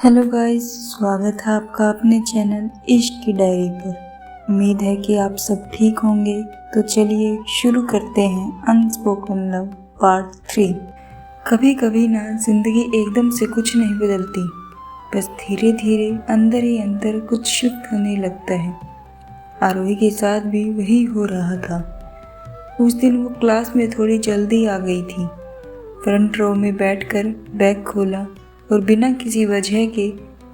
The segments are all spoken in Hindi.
हेलो गाइस, स्वागत है आपका अपने चैनल इश्क की डायरी पर। उम्मीद है कि आप सब ठीक होंगे। तो चलिए शुरू करते हैं अनस्पोकन लव पार्ट 3। कभी कभी ना जिंदगी एकदम से कुछ नहीं बदलती, बस धीरे धीरे अंदर ही अंदर कुछ शिफ्ट होने लगता है। आरोही के साथ भी वही हो रहा था। उस दिन वो क्लास में थोड़ी जल्दी आ गई थी। फ्रंट रो में बैठकर बैग खोला और बिना किसी वजह के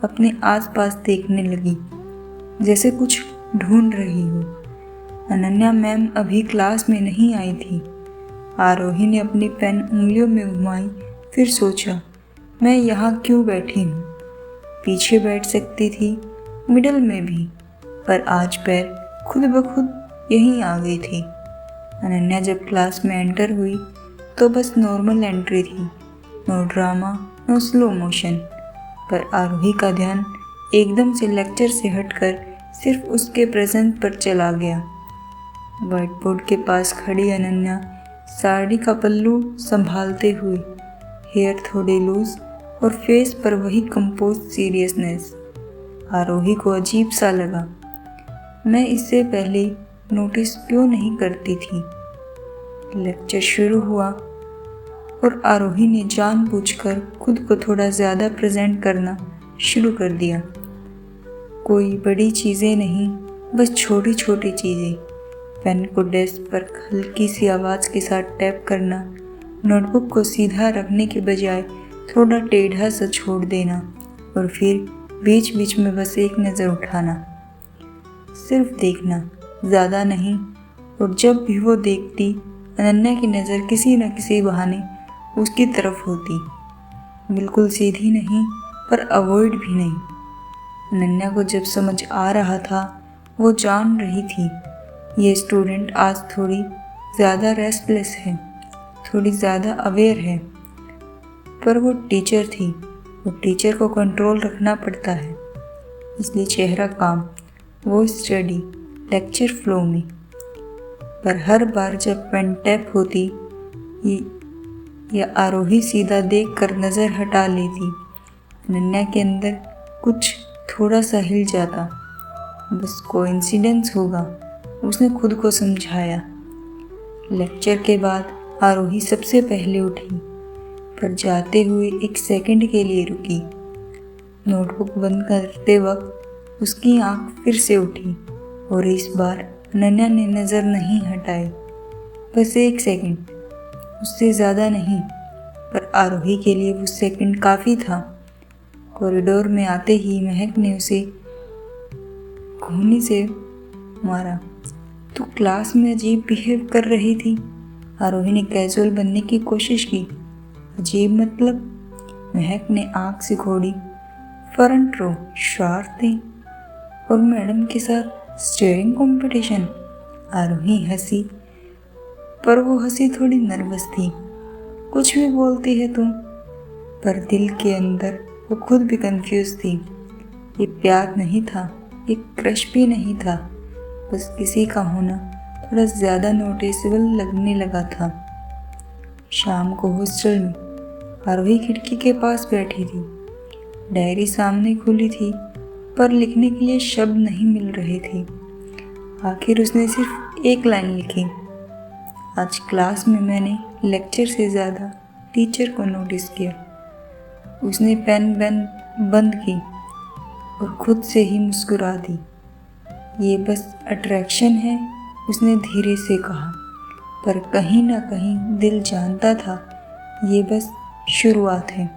अपने आसपास देखने लगी, जैसे कुछ ढूंढ रही हो। अनन्या मैम अभी क्लास में नहीं आई थी। आरोही ने अपनी पेन उंगलियों में घुमाई, फिर सोचा, मैं यहाँ क्यों बैठी हूँ? पीछे बैठ सकती थी, मिडल में भी, पर आज पैर खुद ब खुद यहीं आ गई थी। अनन्या जब क्लास में एंटर हुई तो बस नॉर्मल एंट्री थी, no drama, no slow motion. पर आरोही का ध्यान एकदम से लेक्चर से हटकर सिर्फ उसके प्रेजेंस पर चला गया। व्हाइट बोर्ड के पास खड़ी अनन्या साड़ी का पल्लू संभालते हुए, हेयर थोड़े लूज और फेस पर वही कंपोज सीरियसनेस। आरोही को अजीब सा लगा। मैं इससे पहले नोटिस क्यों नहीं करती थी? लेक्चर शुरू हुआ और आरोही ने जानबूझकर खुद को थोड़ा ज़्यादा प्रेजेंट करना शुरू कर दिया। कोई बड़ी चीज़ें नहीं, बस छोटी छोटी चीज़ें। पेन को डेस्क पर हल्की सी आवाज़ के साथ टैप करना, नोटबुक को सीधा रखने के बजाय थोड़ा टेढ़ा सा छोड़ देना, और फिर बीच बीच में बस एक नज़र उठाना, सिर्फ देखना, ज़्यादा नहीं। और जब भी वो देखती, अनन्या की नज़र किसी न किसी बहाने उसकी तरफ होती। बिल्कुल सीधी नहीं, पर अवॉइड भी नहीं। अनन्या को जब समझ आ रहा था, वो जान रही थी ये स्टूडेंट आज थोड़ी ज़्यादा रेस्टलेस है, थोड़ी ज़्यादा अवेयर है। पर वो टीचर थी, वो टीचर को कंट्रोल रखना पड़ता है, इसलिए चेहरा काम, वो स्टडी, लेक्चर फ्लो में। पर हर बार जब पेन टैप होती या आरोही सीधा देखकर नज़र हटा लेती, अनन्या के अंदर कुछ थोड़ा सा हिल जाता। बस कोइंसिडेंस होगा, उसने खुद को समझाया। लेक्चर के बाद आरोही सबसे पहले उठी, पर जाते हुए एक सेकंड के लिए रुकी। नोटबुक बंद करते वक्त उसकी आंख फिर से उठी, और इस बार अनन्या ने नज़र नहीं हटाई। बस एक सेकंड, उससे ज़्यादा नहीं, पर आरोही के लिए वो सेकंड काफ़ी था। कॉरिडोर में आते ही महक ने उसे घूनी से मारा। तू क्लास में अजीब बिहेव कर रही थी। आरोही ने कैजुअल बनने की कोशिश की। अजीब मतलब? महक ने आँख सिकोड़ी। फ्रंट रो, शरारतें और मैडम के साथ स्टेयरिंग कंपटीशन। आरोही हंसी, पर वो हंसी थोड़ी नर्वस थी। कुछ भी बोलती है तुम? पर दिल के अंदर वो खुद भी कंफ्यूज थी। ये प्यार नहीं था, ये क्रश भी नहीं था, बस किसी का होना थोड़ा ज़्यादा नोटिसेबल लगने लगा था। शाम को हॉस्टल में आरोही खिड़की के पास बैठी थी। डायरी सामने खुली थी, पर लिखने के लिए शब्द नहीं मिल रहे थे। आखिर उसने सिर्फ एक लाइन लिखी, आज क्लास में मैंने लेक्चर से ज़्यादा टीचर को नोटिस किया। उसने पेन बंद की और खुद से ही मुस्कुरा दी। ये बस अट्रैक्शन है, उसने धीरे से कहा, पर कहीं ना कहीं दिल जानता था ये बस शुरुआत है।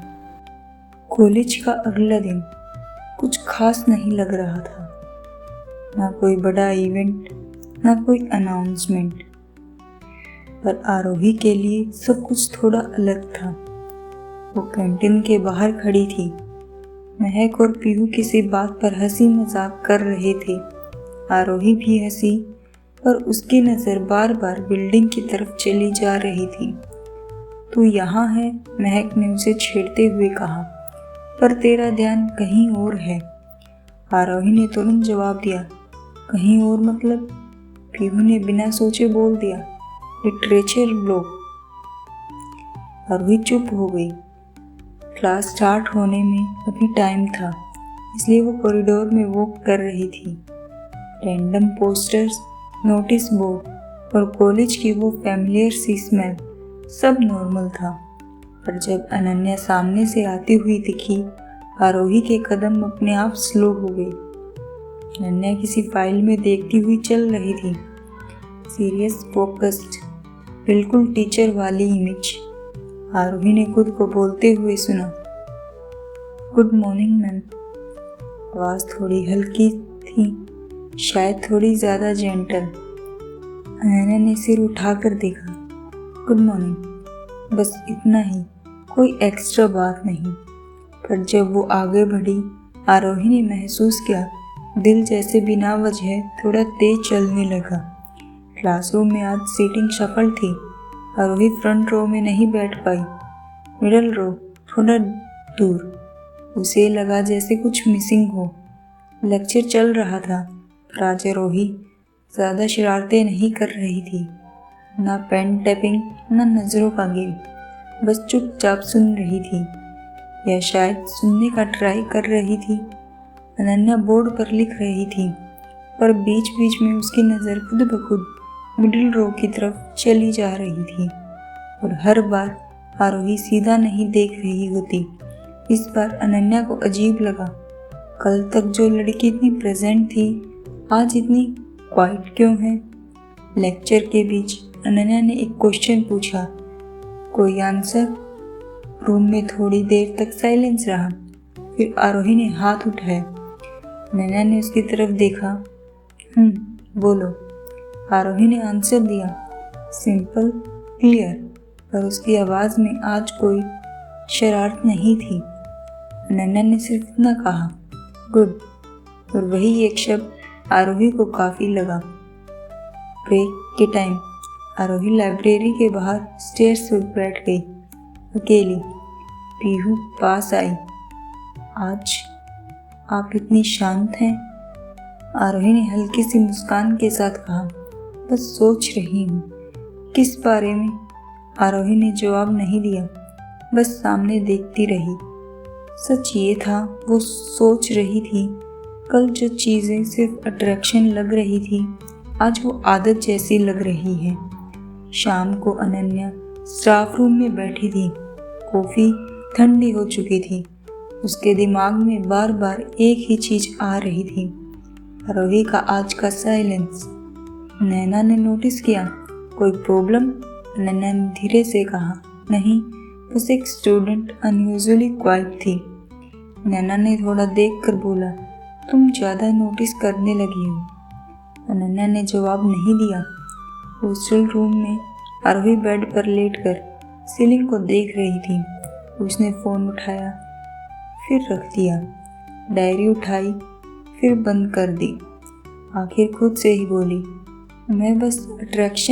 कॉलेज का अगला दिन कुछ खास नहीं लग रहा था। ना कोई बड़ा इवेंट, ना कोई अनाउंसमेंट, पर आरोही के लिए सब कुछ थोड़ा अलग था। वो कैंटीन के बाहर खड़ी थी। महक और पीहू किसी बात पर हंसी मजाक कर रहे थे। आरोही भी हंसी, पर उसकी नज़र बार बार बिल्डिंग की तरफ चली जा रही थी। तू यहाँ है, महक ने उसे छेड़ते हुए कहा, पर तेरा ध्यान कहीं और है। आरोही ने तुरंत जवाब दिया, कहीं और मतलब? पीहू ने बिना सोचे बोल दिया, लिटरेचर ब्लॉक। आरोही चुप हो गई। क्लास स्टार्ट होने में अभी टाइम था, इसलिए वो कॉरिडोर में वॉक कर रही थी। रैंडम पोस्टर्स, नोटिस बोर्ड और कॉलेज की वो फैमिलियर सी स्मेल, सब नॉर्मल था। पर जब अनन्या सामने से आती हुई दिखी, आरोही के कदम अपने आप स्लो हो गए। अनन्या किसी फाइल में देखती हुई चल रही थी, सीरियस, फोकस्ड, बिल्कुल टीचर वाली इमेज। आरोही ने खुद को बोलते हुए सुना, गुड मॉर्निंग मैम। आवाज़ थोड़ी हल्की थी, शायद थोड़ी ज़्यादा जेंटल। अनन्या ने सिर उठाकर देखा, गुड मॉर्निंग, बस इतना ही, कोई एक्स्ट्रा बात नहीं। पर जब वो आगे बढ़ी, आरोही ने महसूस किया दिल जैसे बिना वजह थोड़ा तेज चलने लगा। क्लासरूम में आज सीटिंग शफल थी। आरोही फ्रंट रो में नहीं बैठ पाई, मिडल रो, थोड़ा दूर। उसे लगा जैसे कुछ मिसिंग हो। लेक्चर चल रहा था, पर आज आरोही ज़्यादा शरारतें नहीं कर रही थी, ना पेन टैपिंग, ना नज़रों का गेम, बस चुपचाप सुन रही थी, या शायद सुनने का ट्राई कर रही थी। अनन्या बोर्ड पर लिख रही थी, पर बीच बीच में उसकी नज़र खुद ब खुद मिडिल रो की तरफ चली जा रही थी, और हर बार आरोही सीधा नहीं देख रही होती। इस बार अनन्या को अजीब लगा, कल तक जो लड़की इतनी प्रेजेंट थी, आज इतनी क्वाइट क्यों है। लेक्चर के बीच अनन्या ने एक क्वेश्चन पूछा, कोई आंसर? रूम में थोड़ी देर तक साइलेंस रहा। फिर आरोही ने हाथ उठाया। अनन्या ने उसकी तरफ देखा, बोलो। आरोही ने आंसर दिया, सिंपल, क्लियर, पर उसकी आवाज़ में आज कोई शरारत नहीं थी। अनन्या ने सिर्फ इतना कहा, गुड, और वही एक शब्द आरोही को काफ़ी लगा। ब्रेक के टाइम आरोही लाइब्रेरी के बाहर स्टेयर्स पर बैठ गई, अकेली। पीहू पास आई। आज आप इतनी शांत हैं? आरोही ने हल्की सी मुस्कान के साथ कहा, बस सोच रही हूँ। किस बारे में? आरोही ने जवाब नहीं दिया, बस सामने देखती रही। सच ये था, वो सोच रही थी, कल जो चीज़ें सिर्फ अट्रैक्शन लग रही थी, आज वो आदत जैसी लग रही है। शाम को अनन्या स्टाफ रूम में बैठी थी। कॉफ़ी ठंडी हो चुकी थी। उसके दिमाग में बार बार एक ही चीज़ आ रही थी, आरोही का आज का साइलेंस। नैना ने नोटिस किया, कोई प्रॉब्लम? नैना ने धीरे से कहा, नहीं, बस एक स्टूडेंट अनयूजुअली क्वाइट थी। नैना ने थोड़ा देखकर बोला, तुम ज़्यादा नोटिस करने लगी हो। अनन्या ने जवाब नहीं दिया। हॉस्टल रूम में आरोही बेड पर लेटकर सीलिंग को देख रही थी। उसने फ़ोन उठाया, फिर रख दिया। डायरी उठाई, फिर बंद कर दी। आखिर खुद से ही बोली, मैं बस अट्रैक्ट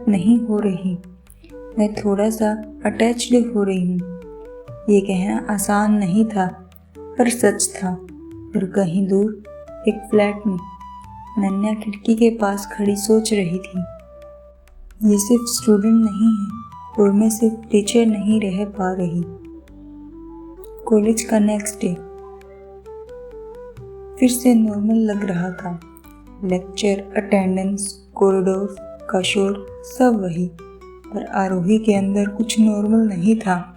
नहीं हो रही, मैं थोड़ा सा अटैच्ड हो रही हूँ। ये कहना आसान नहीं था, पर सच था। और कहीं दूर एक फ्लैट में अनन्या खिड़की के पास खड़ी सोच रही थी, ये सिर्फ स्टूडेंट नहीं है, और मैं सिर्फ टीचर नहीं रह पा रही। कॉलेज का नेक्स्ट डे फिर से नॉर्मल लग रहा था। लेक्चर, अटेंडेंस, कॉरिडोर का शोर, सब वही। पर आरोही के अंदर कुछ नॉर्मल नहीं था।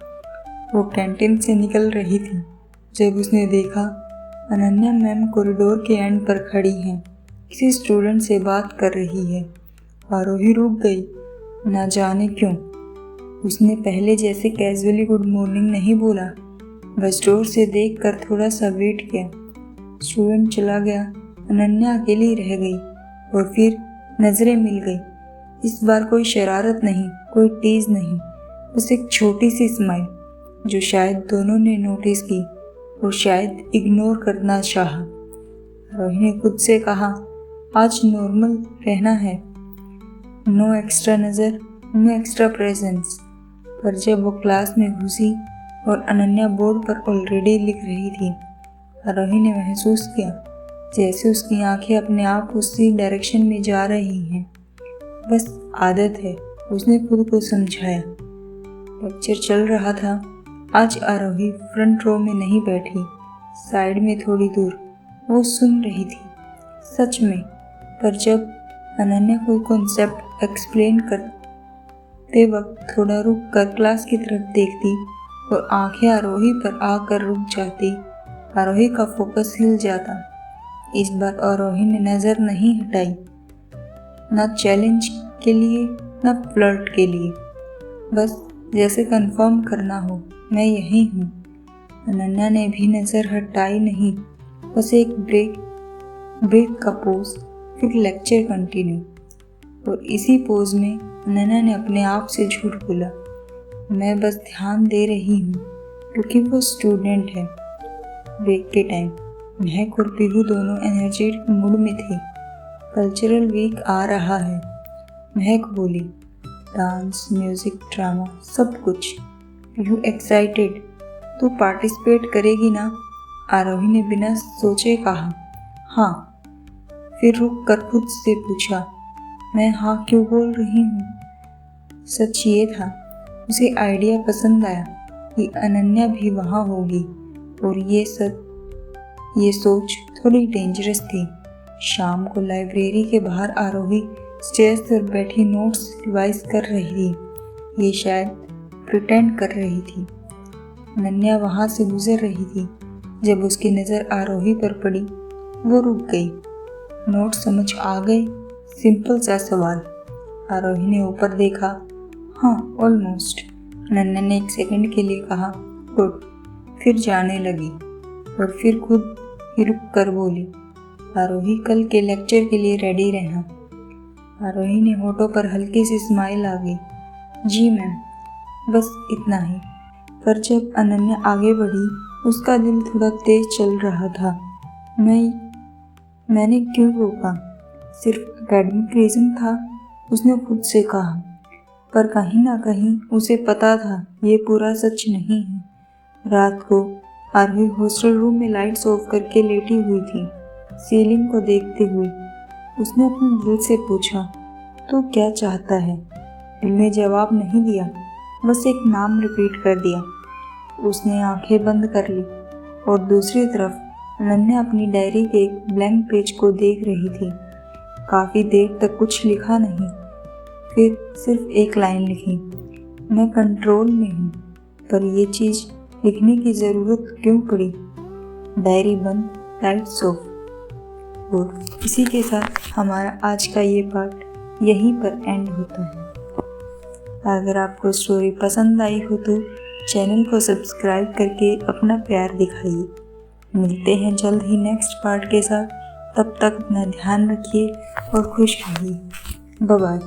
वो कैंटीन से निकल रही थी जब उसने देखा अनन्या मैम कॉरिडोर के एंड पर खड़ी हैं, किसी स्टूडेंट से बात कर रही है। आरोही रुक गई, ना जाने क्यों। उसने पहले जैसे कैजुअली गुड मॉर्निंग नहीं बोला, बस डोर से देखकर थोड़ा सा वेट किया। स्टूडेंट चला गया, अनन्या अकेली रह गई, और फिर नज़रें मिल गई। इस बार कोई शरारत नहीं, कोई टीज नहीं, बस एक छोटी सी स्माइल जो शायद दोनों ने नोटिस की और शायद इग्नोर करना चाहा। रोही ने खुद से कहा, आज नॉर्मल रहना है, नो एक्स्ट्रा नज़र, नो एक्स्ट्रा प्रेजेंस। पर जब वो क्लास में घुसी और अनन्या बोर्ड पर ऑलरेडी लिख रही थी, रोही ने महसूस किया जैसे उसकी आंखें अपने आप उसी डायरेक्शन में जा रही हैं। बस आदत है, उसने खुद को समझाया। लेक्चर चल रहा था। आज आरोही फ्रंट रो में नहीं बैठी, साइड में थोड़ी दूर। वो सुन रही थी सच में, पर जब अनन्या कोई कॉन्सेप्ट एक्सप्लेन करते वक्त थोड़ा रुक कर क्लास की तरफ देखती और आंखें आरोही पर आकर रुक जाती, आरोही का फोकस हिल जाता। इस बार आरोही ने नज़र नहीं हटाई, न चैलेंज के लिए न फ्लर्ट के लिए, बस जैसे कंफर्म करना हो मैं यही हूँ। अनन्या ने भी नज़र हटाई नहीं, बस एक ब्रेक का पोज, फिर लेक्चर कंटिन्यू। और इसी पोज में अनन्या ने अपने आप से झूठ बोला, मैं बस ध्यान दे रही हूँ क्योंकि वो स्टूडेंट है। ब्रेक के टाइम महक और पीहू दोनों एनर्जेटिक मूड में थे। कल्चरल वीक आ रहा है, महक बोली, डांस, म्यूजिक, ड्रामा, सब कुछ। पीहू एक्साइटेड, तू पार्टिसिपेट करेगी ना? आरोही ने बिना सोचे कहा, हाँ। फिर रुक कर खुद से पूछा, मैं हाँ क्यों बोल रही हूँ? सच ये था, उसे आइडिया पसंद आया कि अनन्या भी वहाँ होगी, और ये सोच थोड़ी डेंजरस थी। शाम को लाइब्रेरी के बाहर आरोही स्टेज पर बैठी नोट्स रिवाइज कर रही थी। ये शायद प्रिटेंड कर रही थी। अनन्या वहाँ से गुजर रही थी। जब उसकी नज़र आरोही पर पड़ी, वो रुक गई। नोट समझ आ गए? सिंपल सा सवाल। आरोही ने ऊपर देखा, हाँ ऑलमोस्ट। अनन्या ने एक सेकंड के लिए कहा, गुड। फिर जाने लगी और फिर खुद ही रुक कर बोली, आरोही कल के लेक्चर के लिए रेडी रहना। आरोही ने होठों पर हल्की सी स्माइल आ गई, जी मैम, बस इतना ही। पर जब अनन्या आगे बढ़ी, उसका दिल थोड़ा तेज चल रहा था। मैंने क्यों रोका? सिर्फ एकेडमिक रीज़न था, उसने खुद से कहा। पर कहीं ना कहीं उसे पता था ये पूरा सच नहीं है। रात को आरोही हॉस्टल रूम में लाइट्स ऑफ करके लेटी हुई थी, सीलिंग को देखते हुए। उसने अपने दिल से पूछा, तू क्या चाहता है? दिल ने जवाब नहीं दिया, बस एक नाम रिपीट कर दिया। उसने आंखें बंद कर ली और दूसरी तरफ अनन्या अपनी डायरी के एक ब्लैंक पेज को देख रही थी। काफ़ी देर तक कुछ लिखा नहीं, फिर सिर्फ एक लाइन लिखी, मैं कंट्रोल में हूँ। पर ये चीज़ लिखने की ज़रूरत क्यों पड़ी? डायरी बंद, लाइट्स ऑफ। और इसी के साथ हमारा आज का ये पार्ट यहीं पर एंड होता है। अगर आपको स्टोरी पसंद आई हो तो चैनल को सब्सक्राइब करके अपना प्यार दिखाइए। मिलते हैं जल्द ही नेक्स्ट पार्ट के साथ। तब तक अपना ध्यान रखिए और खुश रहिए। Bye bye.